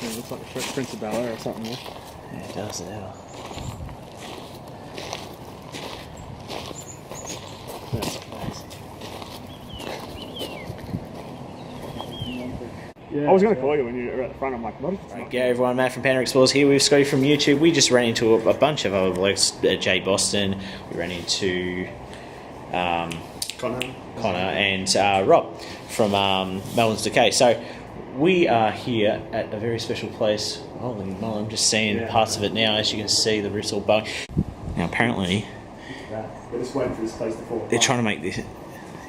Yeah, it looks like a Prince of Bel-Air or something. Yeah, it does now. That's crazy. Yeah, I was going to call you when you were at the front. I'm like, what is this? Right, G'day everyone, Matt from Panda Garage here with Scotty from YouTube. We just ran into a bunch of other blokes at Jay Boston. We ran into Connor and Rob from Melbourne's Decay. So we are here at a very special place. Holy moly, I'm just seeing parts of it now. As you can see, the roof's all bug. Now apparently We're just waiting for this place to fall. they're trying to make this.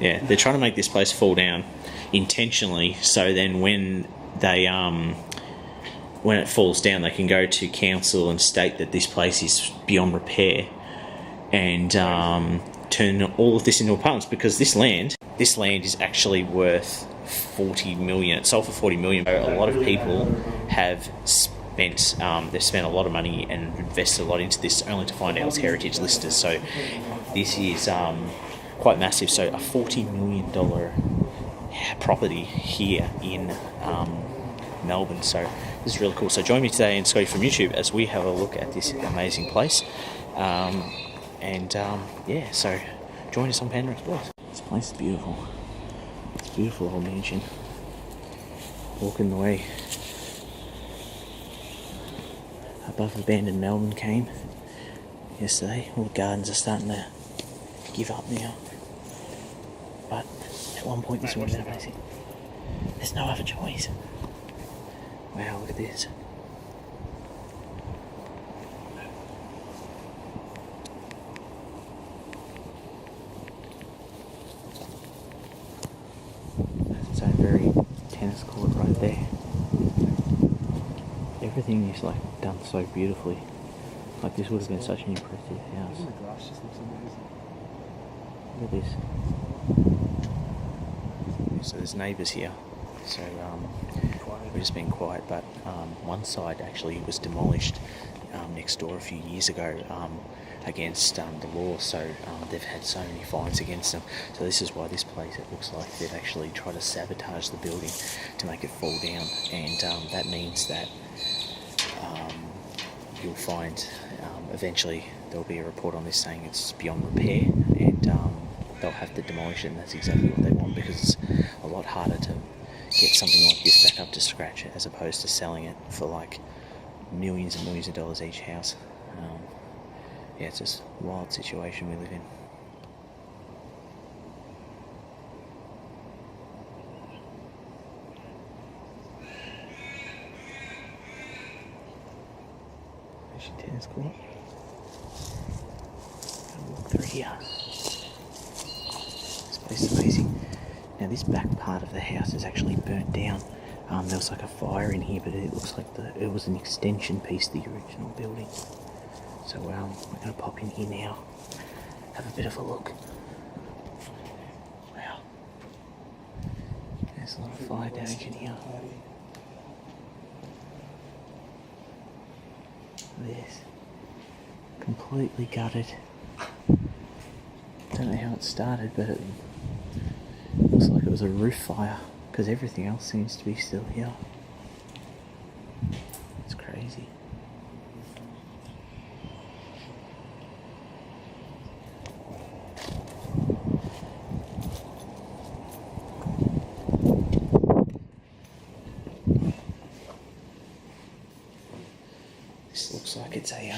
Yeah, they're trying to make this place fall down intentionally. So then when they when it falls down, they can go to council and state that this place is beyond repair, and turn all of this into apartments, because this land is actually worth 40 million. It sold for 40 million. A lot of people have spent they've spent a lot of money and invested a lot into this, only to find out it's heritage listed. So this is quite massive. So a $40 million property here in Melbourne. So this is really cool. So join me today and Scotty from YouTube as we have a look at this amazing place. Yeah, so join us on Panda Garage. This place is beautiful. It's a beautiful old mansion. Walking the way above abandoned Melbourne came yesterday. All the gardens are starting to give up now. But at one point this would have been amazing. There's no other choice. Wow, look at this. That's its own very tennis court right there. Everything is like done so beautifully. Like this would have been such an impressive house. The grass just looks amazing. Look at this. So there's neighbours here. So we're just being quiet, but one side actually was demolished next door a few years ago against the law. So they've had so many fines against them. So this is why this place, it looks like they've actually tried to sabotage the building to make it fall down, and that means that you'll find eventually there'll be a report on this saying it's beyond repair, and they'll have to demolish it, and that's exactly what they want, because it's a lot harder to get something like this back up to scratch as opposed to selling it for like millions and millions of dollars each house. Yeah, it's just a wild situation we live in. There's your tennis court. Gonna walk through here. This place is amazing. Now this back part of the house is actually burnt down. There was like a fire in here, but it looks like it was an extension piece of the original building. So we're going to pop in here now, have a bit of a look. Wow. There's a lot of fire damage in here. This. Completely gutted. Don't know how it started, but it looks like it was a roof fire, because everything else seems to be still here. It's crazy. This looks like it's a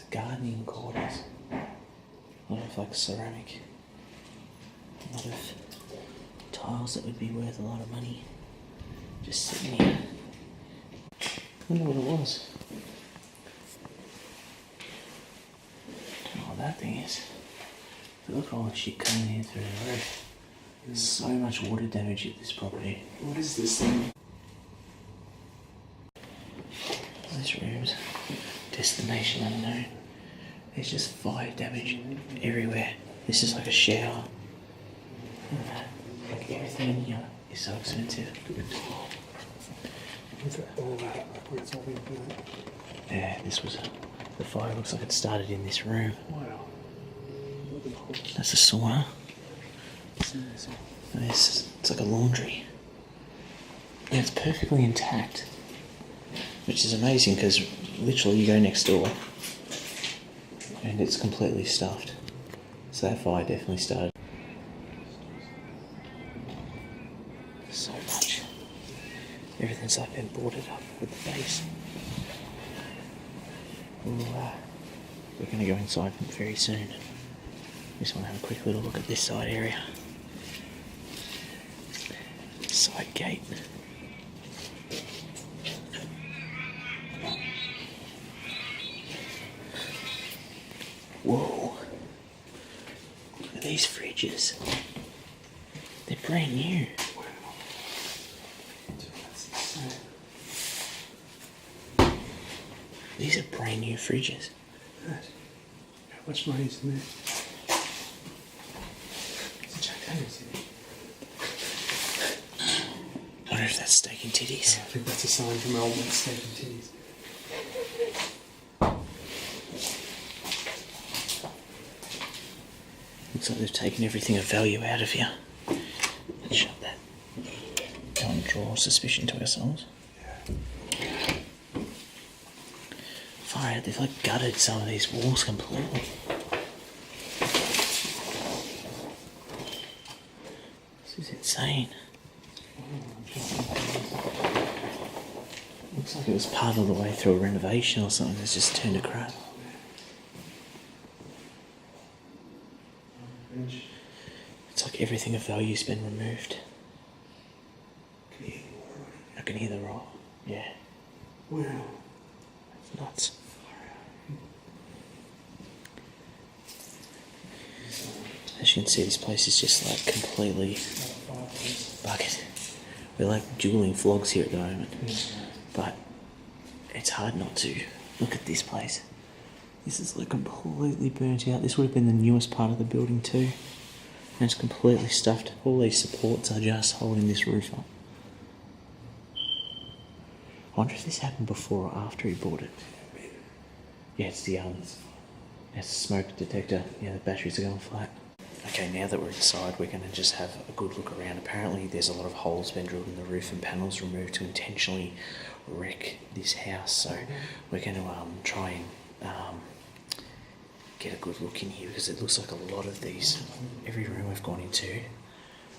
gardening quarters. A lot of like ceramic. A lot of tiles that would be worth a lot of money just sitting here. I wonder what it was. Don't know what that thing is. But look at all the shit coming in through the roof. There's so much water damage at this property. What is this thing? This room's destination unknown. There's just fire damage everywhere. This is like a shower. Like everything in here is so expensive. All that, where it's all been burnt. Yeah, this was the fire looks like it started in this room. Wow. That's a sauna. It's like a laundry. Yeah, Yeah, it's perfectly intact, which is amazing because literally you go next door and it's completely stuffed. So that fire definitely started. So much. Everything's like been boarded up with the base. We're going to go inside very soon. Just want to have a quick little look at this side area. Side gate. Whoa. Look at these fridges. They're brand new. These are brand new fridges. How much money is in there? It's a Jack Daniels in there. I wonder if that's steak and titties. I think that's a sign from Melbourne, steak and titties. Looks like they've taken everything of value out of here. Let's shut that. Don't draw suspicion to ourselves. Far out, they've like gutted some of these walls completely. This is insane. Looks like it was part of the way through a renovation or something that's just turned to crap. It's like everything of value's been removed. I can hear the roar. Yeah. Wow. It's nuts. As you can see, this place is just like completely bucket. We're like dueling flogs here at the moment. But it's hard not to. Look at this place. This is like completely burnt out. This would have been the newest part of the building too. And it's completely stuffed. All these supports are just holding this roof up. I wonder if this happened before or after he bought it. Yeah, it's the smoke detector. Yeah, the batteries are going flat. Okay, now that we're inside, we're going to just have a good look around. Apparently there's a lot of holes been drilled in the roof and panels removed to intentionally wreck this house. So we're going to try and get a good look in here, because it looks like a lot of these, every room we've gone into,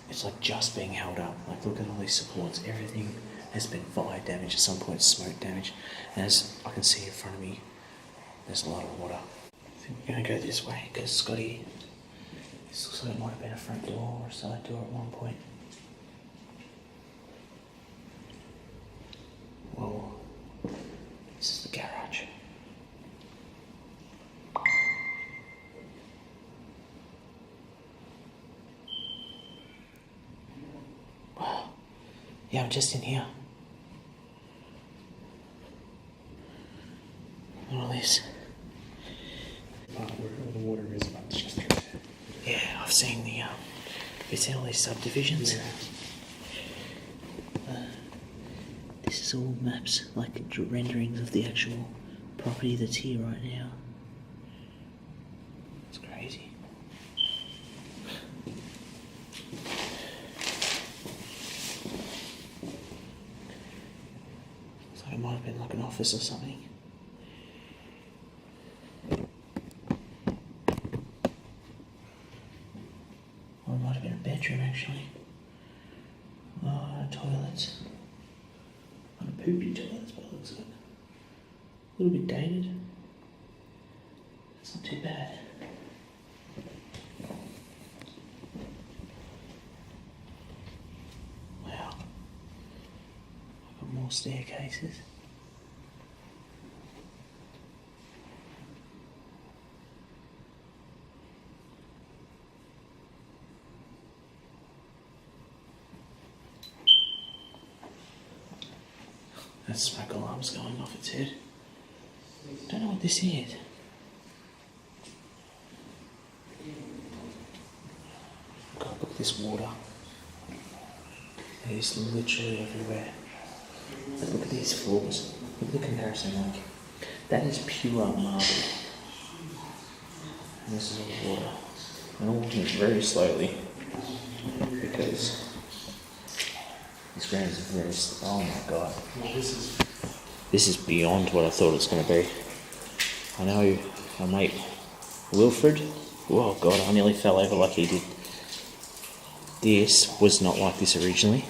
it's like just being held up. Like look at all these supports, everything has been fire damage at some point, smoke damage. And as I can see in front of me, there's a lot of water. I think we're going to go this way because Scotty, this looks like it might have been a front door or a side door at one point. Whoa, this is the garage. Wow, yeah, I'm just in here. Look at all this. Where all the water is, but it's just Yeah, I've seen all these subdivisions. Yeah. This is all maps, like renderings of the actual property that's here right now. It's crazy. Looks like it might have been like an office or something. Or it might have been a bedroom actually. Oh, toilets. Not a poopy toilets, but it looks like a little bit dated. It's not too bad. Wow. I've got more staircases. That smoke alarm's going off its head. Don't know what this is. God, look at this water. It is literally everywhere. But look at these floors. Look at the comparison, like. That is pure marble. And this is all water. And I'm walking very slowly because This room is very. Oh my god. Well, this is This is beyond what I thought it was going to be. I know my mate Wilfred. Oh god, I nearly fell over like he did. This was not like this originally.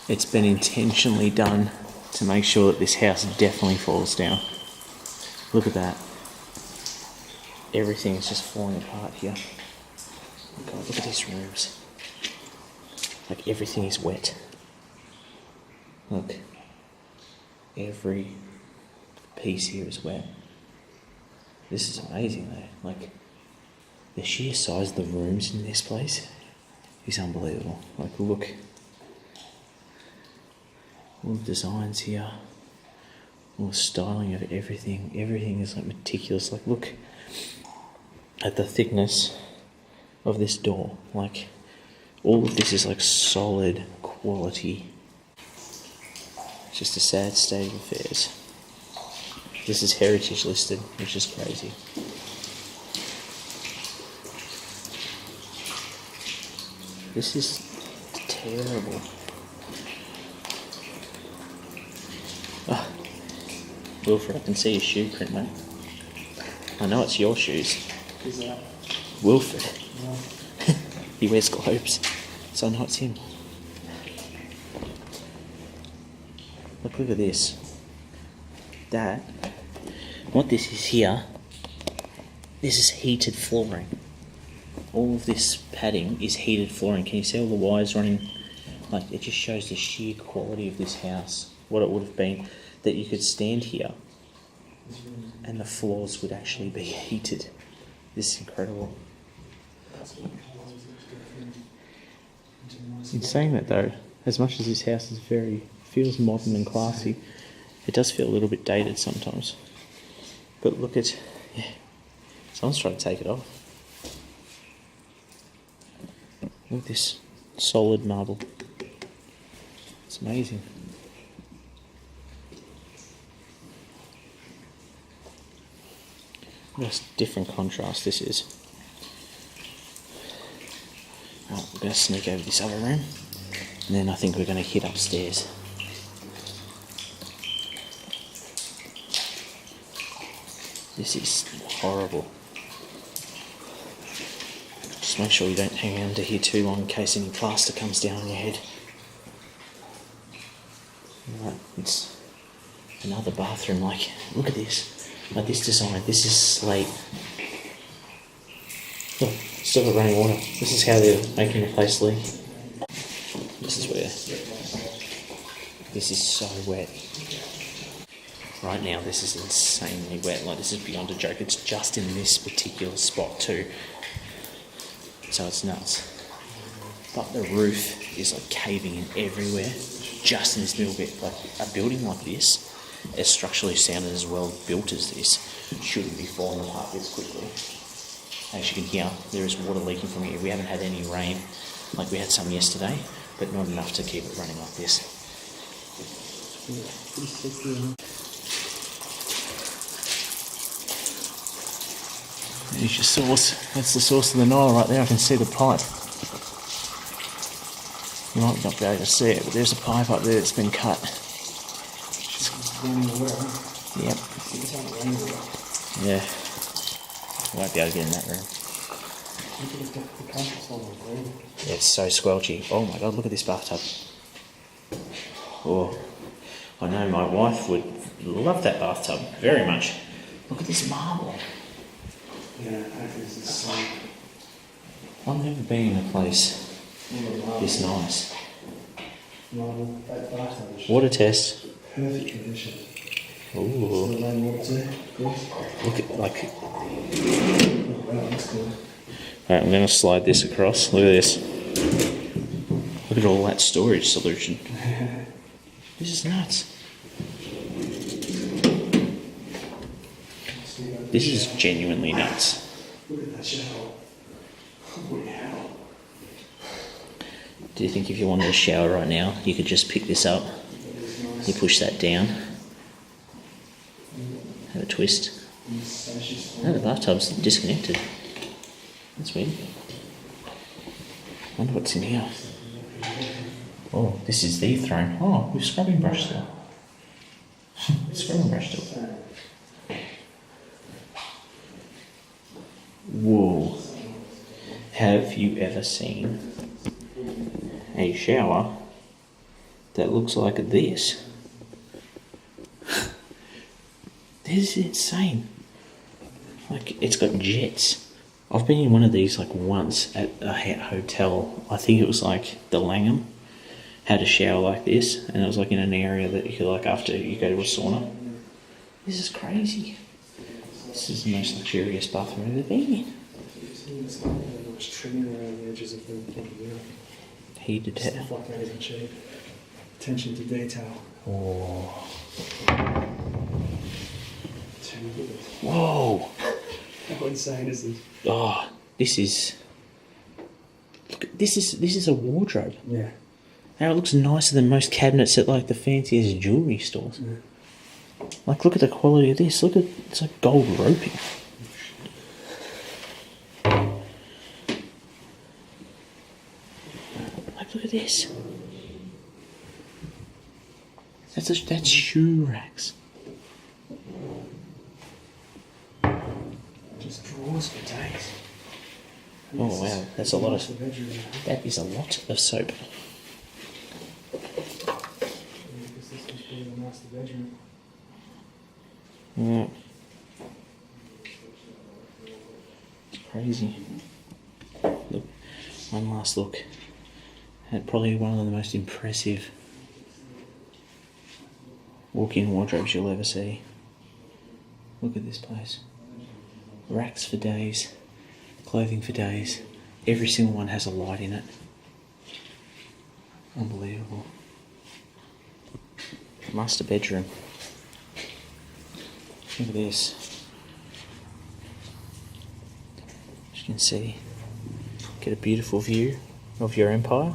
It's been intentionally done to make sure that this house definitely falls down. Look at that. Everything is just falling apart here. God, look at these rooms. Like everything is wet. Look. Every piece here is wet. This is amazing though. Like, the sheer size of the rooms in this place is unbelievable. Like, look. All the designs here. All the styling of everything. Everything is like meticulous. Like, look at the thickness of this door. Like, all of this is like solid quality. It's just a sad state of affairs. This is heritage listed, which is crazy. This is terrible. Ah, Wilfred, I can see your shoe print, mate. I know it's your shoes. Who's that? Wilfred. Yeah. He wears globes, so I know it's him. Look at this. That. What this is here, this is heated flooring. All of this padding is heated flooring. Can you see all the wires running? Like, it just shows the sheer quality of this house. What it would have been, that you could stand here and the floors would actually be heated. This is incredible. In saying that though, as much as this house is feels modern and classy, it does feel a little bit dated sometimes. But look at, yeah, someone's trying to take it off. Look at this solid marble. It's amazing. What a different contrast this is. Right, we're going to sneak over this other room, and then I think we're going to head upstairs. This is horrible. Just make sure you don't hang under here too long in case any plaster comes down on your head. Right, it's another bathroom. Like, look at this. Like, this design. This is slate. Look, still got running water. This is how they're making the place leak. This is where. This is so wet. Right now, this is insanely wet. Like, this is beyond a joke. It's just in this particular spot too. So it's nuts. But the roof is like caving in everywhere, just in this little bit. Like, a building like this, as structurally sound and as well built as this, shouldn't be falling apart this quickly. As you can hear, there is water leaking from here. We haven't had any rain, like we had some yesterday, but not enough to keep it running like this. There's your source. That's the source of the Nile right there. I can see the pipe. You might not be able to see it, but there's a pipe up there that's been cut. Yep. Yeah. I won't be able to get in that room. Yeah, it's so squelchy. Oh my god, look at this bathtub. Oh, I know my wife would love that bathtub very much. Look at this marble. Yeah, I think this is so. I've never been in a place this nice. Marble, that bathtub is Water test. perfect condition. Ooh. The rainwater too, of course. Look at, like... Oh, wow, that's cool. Alright, I'm going to slide this across. Look at this. Look at all that storage solution. This is nuts. This is genuinely nuts. Look at that shower. Holy hell. Do you think if you wanted a shower right now, you could just pick this up? Nice. You push that down. Have a twist. No, the bathtub's disconnected. That's weird. Wonder what's in here. Oh, this is the throne. Oh, with scrubbing brush still. Scrubbing brush still. Whoa. Have you ever seen a shower that looks like this? This is insane. Like, it's got jets. I've been in one of these like once at a hotel. I think it was like the Langham. Had a shower like this, and it was like in an area that you could, like, after you go to a sauna. This is crazy. This is the most luxurious bathroom I've ever been in. Trimming around the edges of the unit. Heated Stuff like that isn't cheap. Attention to detail. Oh. Whoa. How insane is this? Oh, this is. Look, this is a wardrobe. Yeah. Now it looks nicer than most cabinets at like the fanciest jewellery stores. Yeah. Like, look at the quality of this. Look at, it's like gold roping. Like, look at this. That's shoe racks. Just drawers for days. Oh wow, that's a lot of. Bedroom, That is a lot of soap. this must be the master bedroom. Yeah. It's crazy. Look, one last look at probably one of the most impressive walk-in wardrobes you'll ever see. Look at this place. Racks for days, clothing for days. Every single one has a light in it. Unbelievable. Master bedroom. Look at this. As you can see, get a beautiful view of your empire.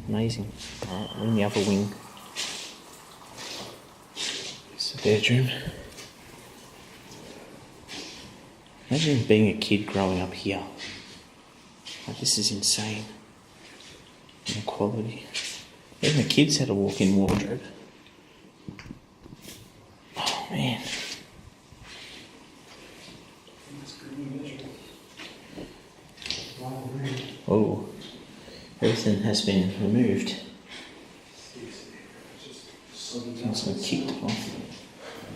Amazing. Alright, we're in the other wing. It's the bedroom. Imagine being a kid growing up here. Like, this is insane. And the quality. Even the kids had a walk-in wardrobe. Oh man. Oh, everything has been removed. It's been kicked off.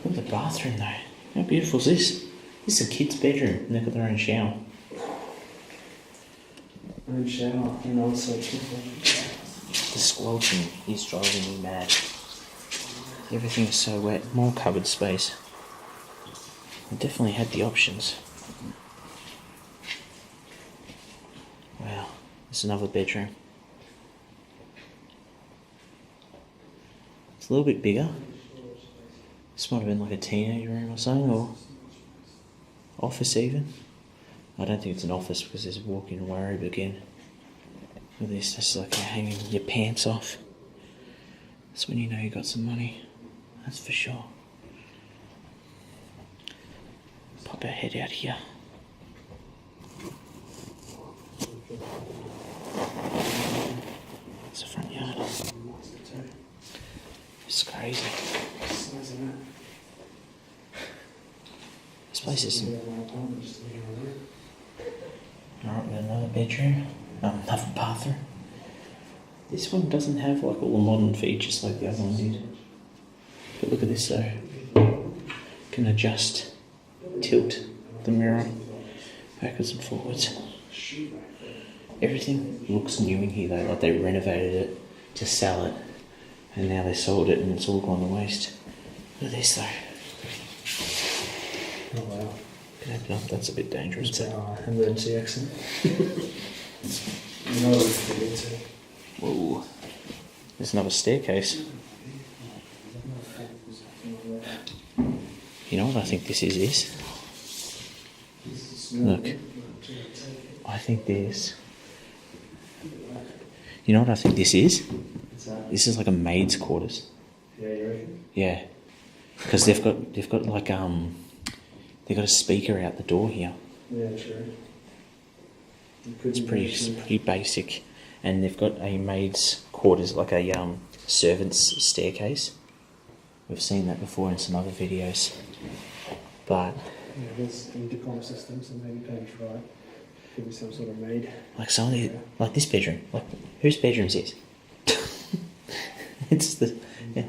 Look at the bathroom though. How beautiful is this? This is a kid's bedroom and they've got their own shower. Own shower and also The squelching is driving me mad. Everything is so wet. More cupboard space. I definitely had the options. Wow, there's another bedroom. It's a little bit bigger. This might have been like a teenage room or something, or office even. I don't think it's an office because there's a walk-in wardrobe again. Look at this, that's like you're hanging your pants off. That's when you know you got some money. That's for sure. Pop our head out here. It's the front yard. It's crazy. This place is... Alright, we got another bedroom. Another bathroom. This one doesn't have like all the modern features like the other one did. But look at this though. Can adjust, tilt the mirror backwards and forwards. Everything looks new in here though, like they renovated it to sell it and now they sold it and it's all gone to waste. Look at this though. Oh wow. Can open up, that's a bit dangerous. It's our emergency exit. You know what to get into. Whoa. There's another staircase. You know what I think this is? Look. I think this. You know what I think this is? This is like a maid's quarters. Yeah, you reckon? Yeah. Because they've got like they've got a speaker out the door here. Yeah, true. It's pretty basic. and they've got a maid's quarters, like a servant's staircase. We've seen that before in some other videos, but Yeah, there's intercom systems, and maybe Panda try. Give me some sort of maid. like some of the, like this bedroom, like whose bedroom is this? It's the, yeah.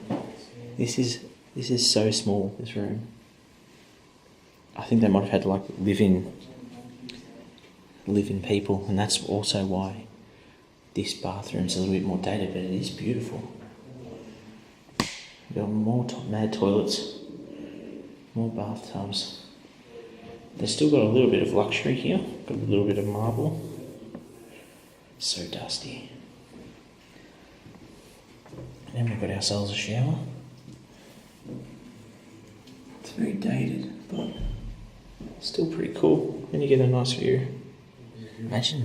This is so small, this room. I think they might have had to like live in people, and that's also why this bathroom's a little bit more dated, but it is beautiful. We've got more mad toilets, more bathtubs. They've still got a little bit of luxury here, got a little bit of marble. So dusty. And then we've got ourselves a shower. It's very dated, but still pretty cool. And you get a nice view. Imagine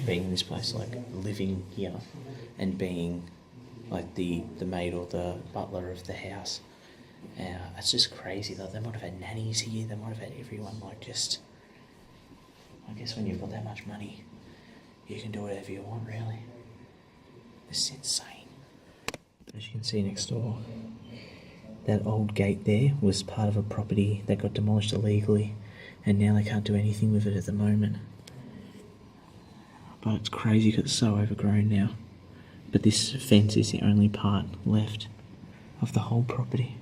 being in this place, like living here and being like the maid or the butler of the house. It's just crazy though. They might have had nannies here, they might have had everyone, like just, I guess when you've got that much money, you can do whatever you want really. This is insane. As you can see next door, that old gate there was part of a property that got demolished illegally, and now they can't do anything with it at the moment. But it's crazy because it's so overgrown now. But this fence is the only part left of the whole property.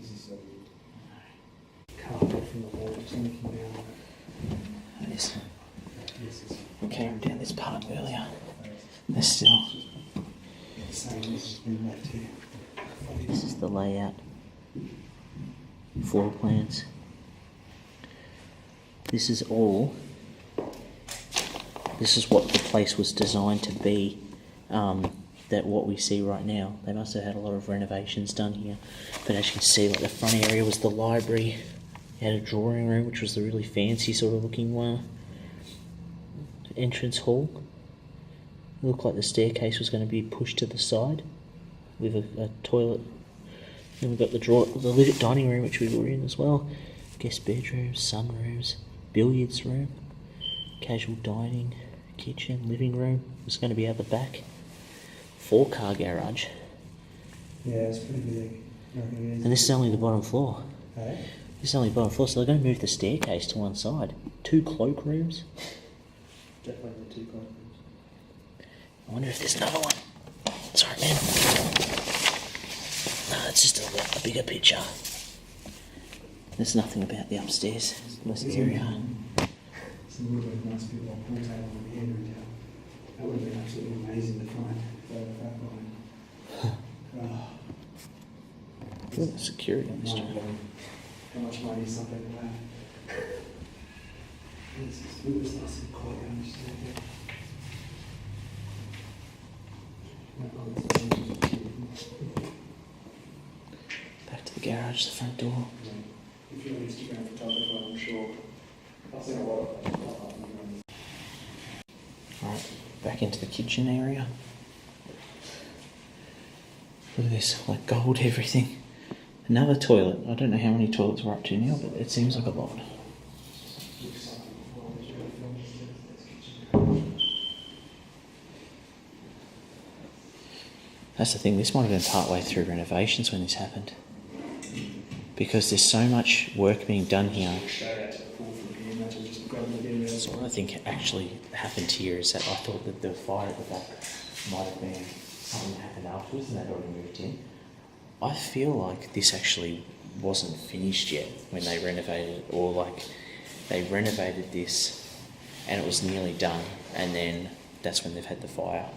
This is a carpet from the wall, just looking down. This, This is we came down this part earlier. There's still, the same. This has been left here. this is the layout. Floor plans. This is all, this is what the place was designed to be. That what we see right now. They must have had a lot of renovations done here. But as you can see, like the front area was the library. You had a drawing room, which was the really fancy sort of looking one. Entrance hall. It looked like the staircase was going to be pushed to the side with a toilet. Then we've got the dining room, which we were in as well. Guest bedrooms, sunrooms, billiards room, casual dining, kitchen, living room. It's going to be out the back. 4-car garage. Yeah, it's pretty big. And this is only the bottom floor. Hey? This is only the bottom floor, so they're going to move the staircase to one side. 2 cloak rooms. Definitely the two cloakrooms. I wonder if there's another one. Sorry, man. No, it's just a bigger picture. There's nothing about the upstairs. Unless it's area. It's a little bit nice bit of pool table on the end of town. That would have been absolutely amazing to find. Look at the security on this job. How much money is something like that? It was nice and quiet down the street here. Back to the garage, the front door. If you're an Instagram photographer, I'm sure I've seen a lot of them pop up. Alright, back into the kitchen area. Look at this, like gold everything. Another toilet. I don't know how many toilets we're up to now, but it seems like a lot. That's the thing, this might have been partway through renovations when this happened. Because there's so much work being done here. So what I think actually happened here is that I thought that the fire at the back might have been something that happened afterwards and they'd already moved in. I feel like this actually wasn't finished yet when they renovated it, or like they renovated this and it was nearly done, and then that's when they've had the fire.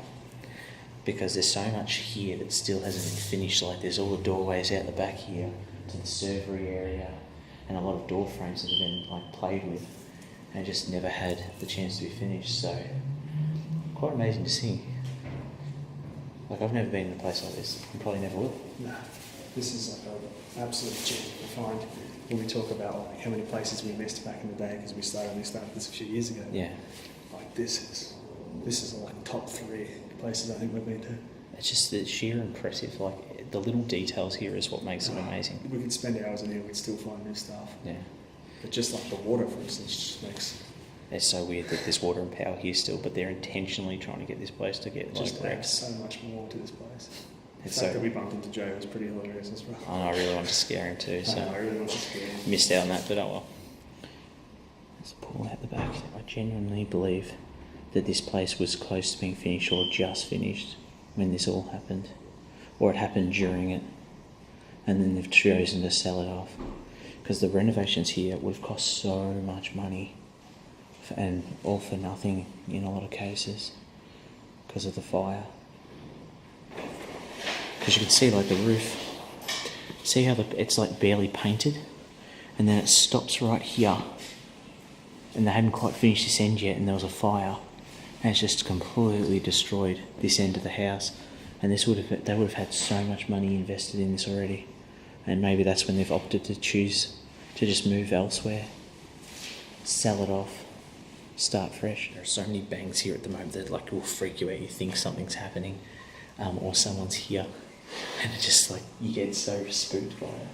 Because there's so much here that still hasn't been finished. Like there's all the doorways out the back here to the servery area, and a lot of door frames that have been like played with, and it just never had the chance to be finished. So quite amazing to see. Like I've never been in a place like this, and probably never will. No, this is like an absolute gem to find when we talk about like how many places we missed back in the day because we started this a few years ago. Yeah. Like this is like top 3 places I think we've been to. It's just the sheer impressive, like the little details here is what makes it amazing. We could spend hours in here, we'd still find new stuff. Yeah. But just like the water, for instance, just makes... It's so weird that there's water and power here still, but they're intentionally trying to get this place to get just like adds so much more to this place. The It's fact so. that we bumped into Joe was pretty hilarious as well. I know, I really wanted to scare him too, so I really want to scare him. missed out on that, but oh well. Let's pull out the back. I genuinely believe that this place was close to being finished or just finished when this all happened, or it happened during it, and then they've chosen to sell it off because the renovations here would have cost so much money, and all for nothing in a lot of cases because of the fire. Because you can see like the roof, see how it's like barely painted, and then it stops right here, and they hadn't quite finished this end yet, and there was a fire, and it's just completely destroyed this end of the house. And they would have had so much money invested in this already, and maybe that's when they've opted to choose to just move elsewhere, sell it off, start fresh. There are so many bangs here at the moment that like will freak you out. You think something's happening, or someone's here, and it just like you get so spooked by it.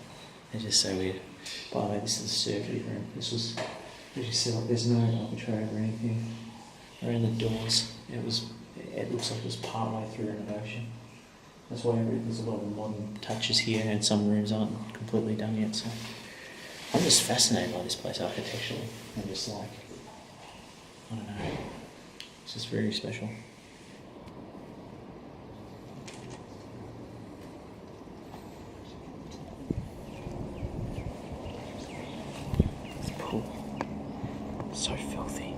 It's just so weird. By the way, this is the surgery room. This was, as you see, like there's no arbitrary or anything around the doors. It looks like it was part way through renovation. That's why there's a lot of modern touches here, and some rooms aren't completely done yet. So I'm just fascinated by this place architecturally. I'm just like, I don't know, it's just very special. The pool, so filthy.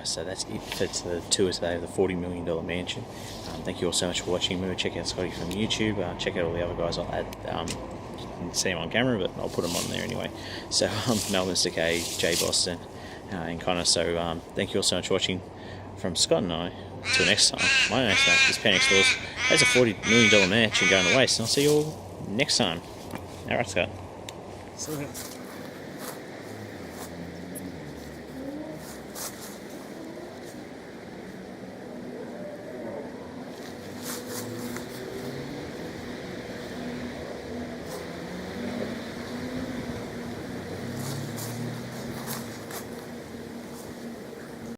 So that's it. That's the tour today of the $40 million mansion. Thank you all so much for watching. Remember, check out Scotty from YouTube. Check out all the other guys. I'll add, you can see them on camera, but I'll put them on there anyway. So Melbourne's Decay, Jay Boston, and Connor. So thank you all so much for watching from Scott and I. Until next time, my name's Matt. This Panda Garage. There's a $40 million mansion going to waste, and I'll see you all next time. All right, Scott. So,